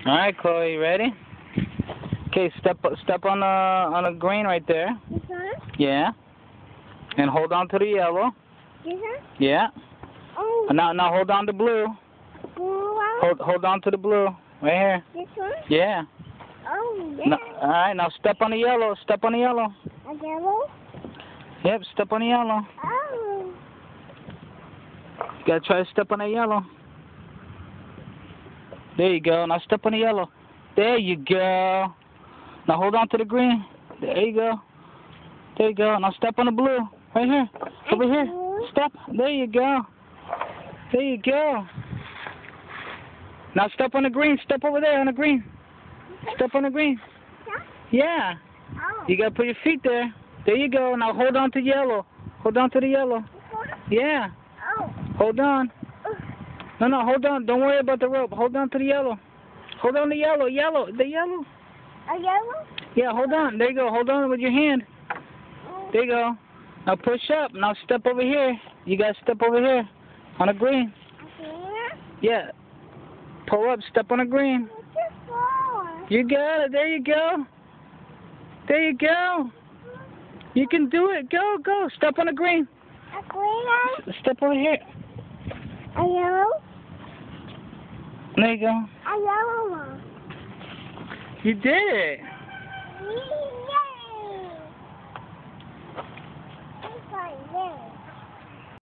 All right, Chloe, you ready? Okay, step on the green right there. This one? Yeah. And hold on to the yellow. This one? Yeah. Oh. Now hold on to blue. Blue one? Hold on to the blue. Right here. This one? Yeah. Oh, yeah. No, all right, now step on the yellow. Step on the yellow. A yellow? Yep, step on the yellow. Oh. You gotta try to step on that yellow. There you go. Now step on the yellow. There you go. Now hold on to the green. There you go. There you go. Now step on the blue. Right here. Over here. Step. There you go. There you go. Now step on the green. Step over there on the green. Step on the green. Yeah. Oh. You gotta put your feet there. There you go. Now hold on to yellow. Hold on to the yellow. Yeah. Oh. Hold on. No, hold on. Don't worry about the rope. Hold on to the yellow. Hold on to yellow. The yellow. A yellow? Yeah, hold on. There you go. Hold on with your hand. There you go. Now push up. Now step over here. You gotta step over here. On the green. Yeah. Pull up. Step on the green. What's this for? You got it. There you go. There you go. You can do it. Go. Step on the green. A green one? Step over here. A yellow? There you go. A yellow one. You did it. Yay! It's like this.